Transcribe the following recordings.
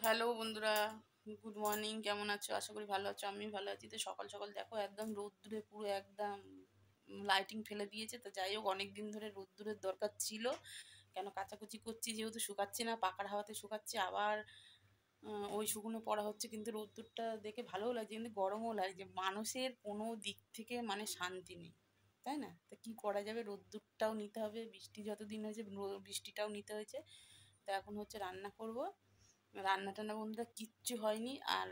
Hello বন্ধুরা, good morning. কেমন আছো? আশা করি ভালো আছো। আমি ভালো আছি। তো সকাল সকাল দেখো একদম রোদ্দুরে পুরো একদম লাইটিং ফেলে দিয়েছে। তো যাই হোক, অনেক দিন ধরে রোদ্দুরের দরকার ছিল। কেন কাচাকুচি করছি, যেহেতু শুকাচ্ছে না, পাকার হাওয়াতে শুকাচ্ছে, আবার ওই শুকনো পড়া হচ্ছে। কিন্তু রোদ্দুরটা দেখে ভালোও লাগছে, কিন্তু গরমও লাগছে। মানুষের কোনো দিক থেকে মানে শান্তি নেই, তাই না? তা কী করা যাবে, রোদ্দুরটাও নিতে হবে, বৃষ্টি যতদিন হয়েছে বৃষ্টিটাও নিতে হয়েছে। তো এখন হচ্ছে রান্না করব। রান্না টান্না বন্ধুরা কিচ্ছু হয়নি। আর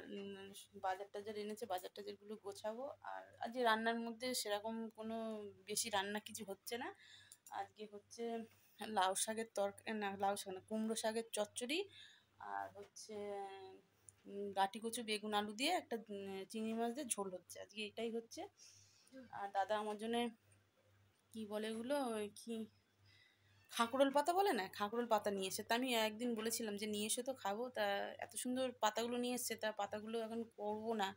বাজার টাজার এনেছে, বাজার টাজারগুলো গোছাবো। আর আজকে রান্নার মধ্যে সেরকম কোনো বেশি রান্না কিছু হচ্ছে না। আজকে হচ্ছে লাউ শাকের তরকারি, না লাউ শাক না, কুমড়ো শাকের চচ্চড়ি। আর হচ্ছে গাটি কচু বেগুন আলু দিয়ে একটা চিংড়ি মাছ দিয়ে ঝোল হচ্ছে আজকে, এটাই হচ্ছে। আর দাদা আমার জন্যে কী বলে এগুলো, কি খাঁকরোল পাতা বলে না, খাঁকরোল পাতা নিয়ে এসে, তা আমি একদিন বলেছিলাম যে নিয়ে এসে তো খাবো। তা এত সুন্দর পাতাগুলো নিয়ে এসছে, তা পাতাগুলো এখন করবো না।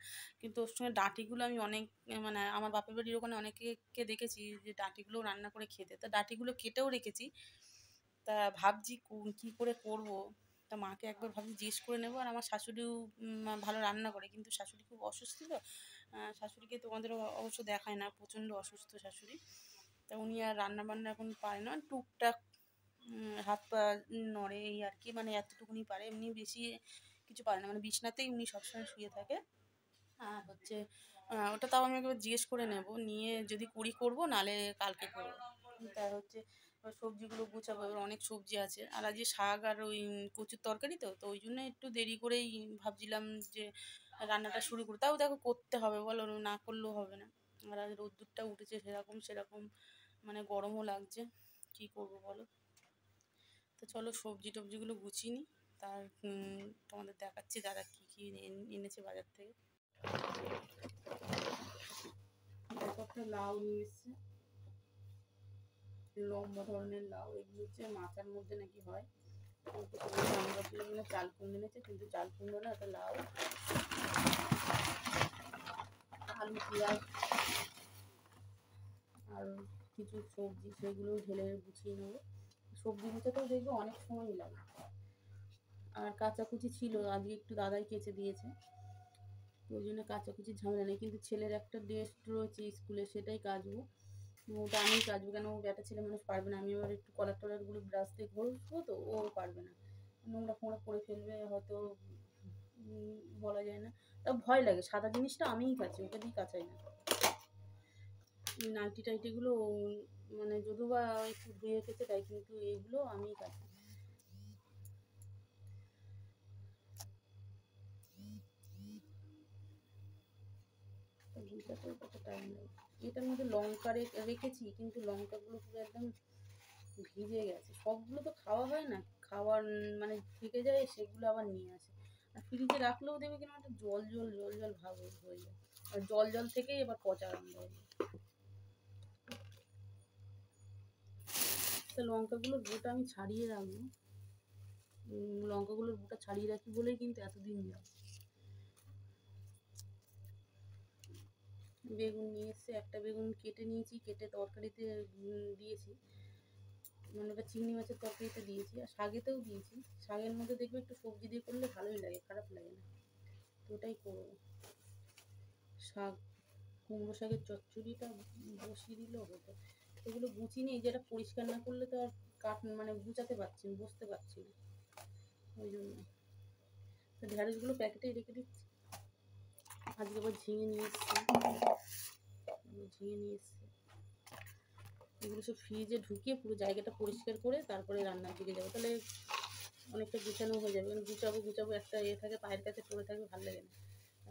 কিন্তু ওর সঙ্গে ডাঁটিগুলো আমি অনেক, মানে আমার বাপের বাড়ির ওখানে অনেকে দেখেছি যে ডাঁটিগুলো রান্না করে খেতে। তা ডাঁটিগুলো কেটেও রেখেছি। তা ভাবছি কী করে করব। তা মাকে একবার ভাবছি জিজ্ঞেস করে নেবো। আর আমার শাশুড়িও ভালো রান্না করে, কিন্তু শাশুড়ি খুব অসুস্থ। তো শাশুড়িকে তোমাদের অবশ্য দেখায় না, প্রচণ্ড অসুস্থ শাশুড়ি। তা উনি আর রান্না বান্না এখন পারে না, টুকটাক হাত পা নড়ে এই আর কি, মানে এতটুকুনি পারে, এমনি বেশি কিছু পারে না। মানে বিছনাতেই উনি সবসময় শুয়ে থাকে। আর হচ্ছে ওটা তাও আমি একবার জিজ্ঞেস করে নেব, নিয়ে যদি করি করবো, নাহলে কালকে করবো। তা হচ্ছে এবার সবজিগুলো গুছাবো, এবার অনেক সবজি আছে। আর আজকে শাক আর ওই কচুর তরকারি, তো ওই জন্য একটু দেরি করেই ভাবছিলাম যে রান্নাটা শুরু করি। তাও দেখো করতে হবে, বলো, না করলেও হবে না। আর আজ রোদ্দুরটা উঠেছে সেরকম সেরকম, মানে গরমও লাগছে। কী করবো বলো। তো চলো সবজি টবজিগুলো গুছিয়ে নিই। তার তোমাদের দেখাচ্ছি দাদা কী কী এনেছে বাজার থেকে। দেখো একটা লাউ নিয়ে এসছে, লম্বা ধরনের লাউ। এগুলো হচ্ছে মাথার মধ্যে নাকি হয়। আমরা চাল কুমড়ো এনেছে, কিন্তু চাল কুমড়ো না, একটা লাউ, আলু, পেঁয়াজ আর কিছু সবজি, সেগুলো ঢেলে গুছিয়ে নেবো। সবজি গুছাতেও দেখবো অনেক সময়ই লাগে। আর কাঁচাকুচি ছিল, আজকে একটু দাদাই কেচে দিয়েছে, ওই জন্য কাচাকুচির ঝামেলা নেই। কিন্তু ছেলের একটা ড্রেস রয়েছে স্কুলে, সেটাই কাচবো। ওটা আমিই কাচবো, কেন ও ব্যাটা ছেলে মানুষ পারবে না। আমি আবার একটু কলার টলারগুলো ব্রাশ দিয়ে ঘষবো, তো ও পারবে না, নোংরা ফোংরা করে ফেলবে হয়তো, বলা যায় না। তা ভয় লাগে, সাদা জিনিসটা আমিই কাচি, ওকে দিয়ে কাচাই না। নাইটি টাইটিগুলো মানে যদিও বা একটু ধুয়ে কেচে দেয়, কিন্তু এইগুলো আমিই কাচি। বুঝতে কত টাইম লাগে। এটার মধ্যে লঙ্কা রেখেছি, কিন্তু লঙ্কাগুলো পুরো একদম ভিজে গেছে। সবগুলো তো খাওয়া হয় না, খাওয়ার মানে থেকে যায়, সেগুলো আবার নিয়ে আসে। আর ফ্রিজে রাখলেও দেবে কিনা একটা জল জল জল জল ভাব হয়ে যায়। আর জল জল থেকেই এবার পচা আরম্ভ হয়ে যায়। তো লঙ্কাগুলোর বোটা আমি ছাড়িয়ে রাখবো। লঙ্কাগুলোর বোটা ছাড়িয়ে রাখি বলেই কিন্তু এতদিন যায়। বেগুন নিয়ে এসছে, একটা বেগুন কেটে নিয়েছি, কেটে তরকারিতে দিয়েছি, মানে ওটা চিংড়ি মাছের তরকারিতে দিয়েছি। আর শাকেতেও দিয়েছি। শাকের মধ্যে দেখবে একটু সবজি দিয়ে করলে ভালোই লাগে, খারাপ লাগে না। তো ওটাই করবো। শাক, কুমড়ো শাকের চচ্চড়িটা বসিয়ে দিলেও হতো। এগুলো গুছিয়ে নিই, যেটা পরিষ্কার না করলে তো আর মানে গুছাতে পারছি না, বসতে পারছি না, ওই জন্য। তো ঢ্যাঁড়সগুলো প্যাকেটেই রেখে দিচ্ছি। আজকে আবার ঝিঙে নিয়ে এসছি, এগুলো সব ফ্রিজে ঢুকিয়ে পুরো জায়গাটা পরিষ্কার করে তারপরে রান্নার দিকে যাবো। তাহলে অনেকটা গুছানো হয়ে যাবে। কারণ গুছাবো একটা থাকে পায়ের কাছে পড়ে থাকবে, ভালো লাগে না।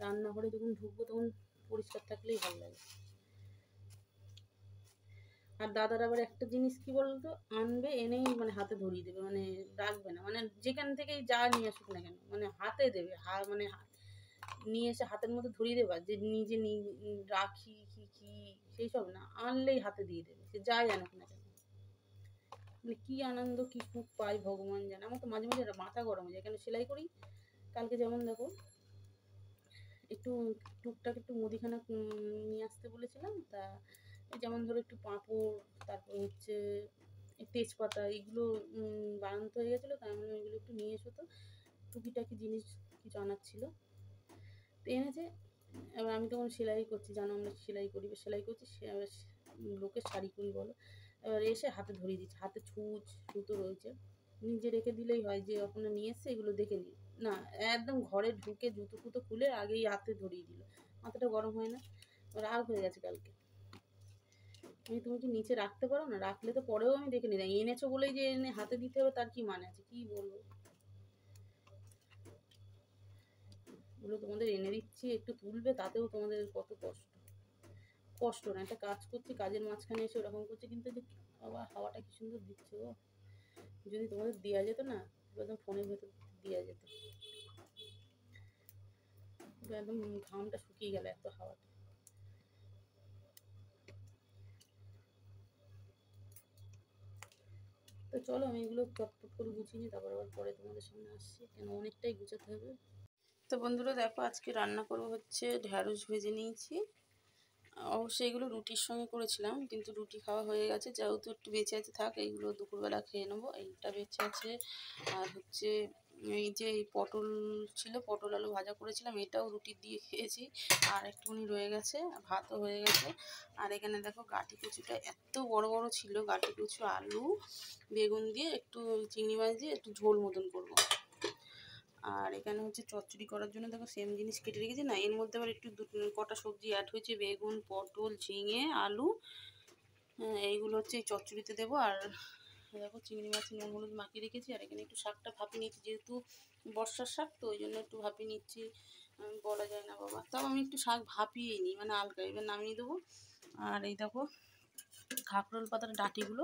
রান্নাঘরে যখন ঢুকবো তখন পরিষ্কার থাকলেই ভালো লাগে। আর দাদার আবার একটা জিনিস কি বলতো, আনবে, এনেই মানে হাতে ধরিয়ে দেবে, মানে রাখবে না, মানে যেখান থেকেই যা নিয়ে আসুক না কেন, মানে হাতে দেবে, মানে নিয়ে এসে হাতের মধ্যে ধরিয়ে দেবা, যে নিজে রাখি কি সেই সব না, আনলেই হাতে দিয়ে দেবে, সে যাই আনুক না কেন। মানে কি আনন্দ, কি সুখ পাই ভগবান জানে। আমার তো মাঝে মাঝে মাথা গরম হয়ে যায়। কেন সেলাই করি, কালকে যেমন দেখো একটু টুকটাক একটু মুদিখানা নিয়ে আসতে বলেছিলাম। তা যেমন ধরো একটু পাঁপড়, তারপর হচ্ছে তেজপাতা, এগুলো বানাতে হয়ে গেছিলো। তাই আমি এগুলো একটু নিয়ে এসো তো। টুকিটাকি জিনিস কিছু আনার ছিল, তো এনেছে। এবার আমি তখন সেলাই করছি, জানো আমরা সেলাই করি, সেলাই করছি, লোকের শাড়ি কুড়ি বলো, এবার এসে হাতে ধরিয়ে দিচ্ছে, হাতে ছুঁচ সুতো রয়েছে, নিজে রেখে দিলেই হয়, যে আপনার নিয়ে এসছে এগুলো দেখে নিন না, একদম ঘরে ঢুকে জুতো ফুতো খুলে আগেই হাতে ধরিয়ে দিল। মাথাটা গরম হয় না? রাগ হয়ে গেছে কালকে। তুমি কি নিচে রাখতে পারো না? রাখলে তো পরেও আমি দেখে নিই, এনেছো বলেই যে এনে হাতে দিতে হবে তার কি মানে আছে? কি বলবো, এগুলো তোমাদের এনে দিচ্ছি, একটু তুলবে, তাতেও তোমাদের কত কষ্ট। কষ্ট না, একটা কাজ করছি, কাজের মাঝখানে এসে ওরকম করছে, কিন্তু যে বাবা হাওয়াটা কি সুন্দর দিচ্ছে গো। যদি তোমাদের দেওয়া যেত না, একদম ফোনের ভেতর দেওয়া যেত, একদম ঘামটা শুকিয়ে গেল এত হাওয়াটা। তো চলো আমি এগুলো চটপট করে গুছিয়ে নিই, তারপর আবার পরে তোমাদের সামনে আসছি, কেন অনেকটাই গুছাতে হবে। তো বন্ধুরা দেখো, আজকে রান্না করবো হচ্ছে ঢ্যাঁড়স ভেজে নিয়েছি, অবশ্যই এগুলো রুটির সঙ্গে করেছিলাম, কিন্তু রুটি খাওয়া হয়ে গেছে, যেহেতু একটু বেঁচে আছে থাক, এইগুলো দুপুরবেলা খেয়ে নেবো। এইটা বেঁচে আছে, আর হচ্ছে এই যে এই পটল ছিল, পটল আলু ভাজা করেছিলাম, এটাও রুটি দিয়ে খেয়েছি, আর একটুখানি রয়ে গেছে, ভাতও হয়ে গেছে। আর এখানে দেখো গাঁটি কচুটা এত বড় বড় ছিল, গাঁটি কচু আলু বেগুন দিয়ে একটু চিংড়ি মাছ দিয়ে একটু ঝোল মতন করবো। আর এখানে হচ্ছে চচ্চড়ি করার জন্য দেখো সেম জিনিস কেটে রেখেছি না, এর মধ্যে আবার একটু কটা সবজি অ্যাড হয়েছে, বেগুন, পটল, ঝিঙে, আলু, এইগুলো হচ্ছে এই চচ্চড়িতে দেবো। আর দেখো চিংড়ি মাছ নুন হলুদ মাখিয়ে রেখেছি, আর এখানে একটু শাকটা ভাপিয়ে নিচ্ছি, যেহেতু বর্ষার শাক তো ওই জন্য একটু ভাপিয়ে নিচ্ছি, বলা যায় না বাবা, তাও আমি একটু শাক ভাপিয়েই নিই, মানে হালকা, এবার নামিয়ে দেবো। আর এই দেখো খাকরোল পাতার ডাঁটিগুলো,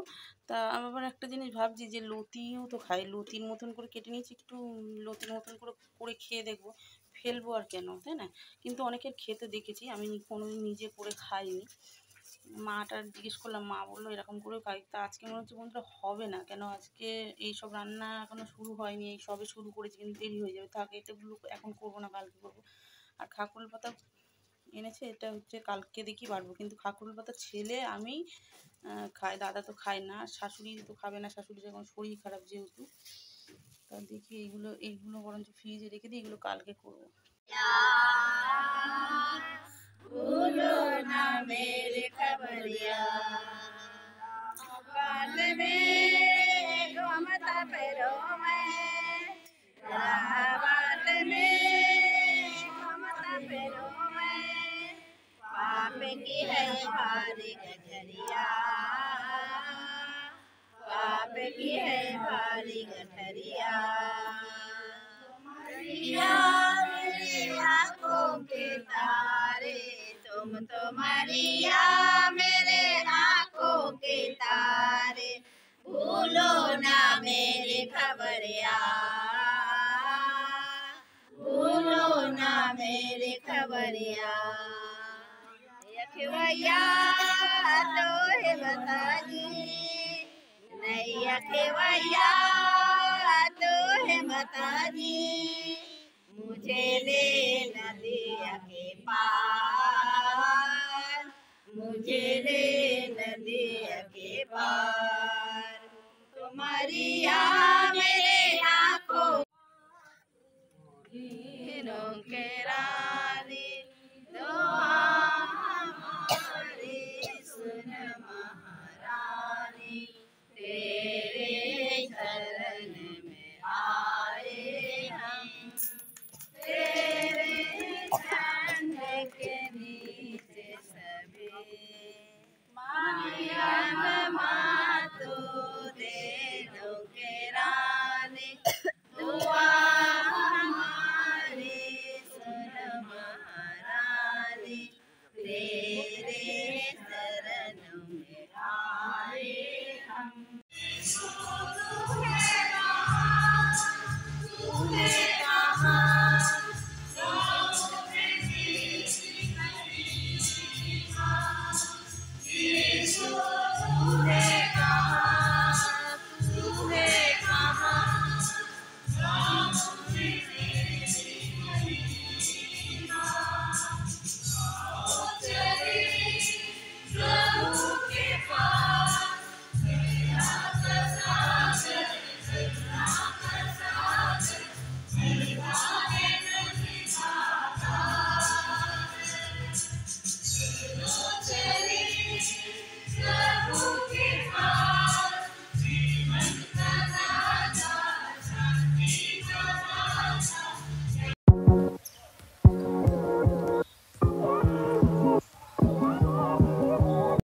তা আমি আবার একটা জিনিস ভাবছি যে লতিও তো খাই, লতির মতন করে কেটে নিয়েছি, একটু লতির মতন করে করে খেয়ে দেখবো, ফেলবো আর কেন, তাই না? কিন্তু অনেকের খেতে দেখেছি, আমি কোনোদিন নিজে করে খাইনি। মাটার জিজ্ঞেস করলাম, মা বললো এরকম করে খাই, তা আজকে মনে হচ্ছে বন্ধুরা হবে না, কেন আজকে এইসব রান্না এখনও শুরু হয়নি, এই সবে শুরু করেছি, কিন্তু দেরি হয়ে যাবে, থাকে এটাগুলো এখন করবো না, কালকে করবো। আর খাকরোল পাতা এনেছে, এটা হচ্ছে কালকে দেখি বাড়বো, কিন্তু খাকরোল পাতা ছেলে আমি খাই, দাদা তো খায় না, শাশুড়ি তো খাবে না, শাশুড়ির এখন শরীর খারাপ যেহেতু, তা দেখি এইগুলো বরঞ্চ ফ্রিজে রেখে দিই, এগুলো কালকে করবো। भूलो ना मेरे खबरिया, बात में घूमता फिरो मैं, बात में घूमता फिरो मैं, पाप की है भारी गठरिया, पाप की है भारी गठरिया, मेरी आँखों के तारे, तुम तो मरिया मेरे आँखों के तारे, भूलो ना मेरी खबरिया, भूलो ना मेरी खबरिया, यखवैया तो है बताजी, नहीं यखवैया तो है बताजी, मुझे ले नदिया के पार, मुझे ले नदिया के पार, तुम्हारिया मेरे आँखों के रानी, दुआ हमारी सुन महारानी, तेरे शरण में आए हम, तेरे झंड के नीचे सभी, माया माँ तो दे दो के रानी, दुआ हमारी सुन महारानी, तेरे शरण में आए हम।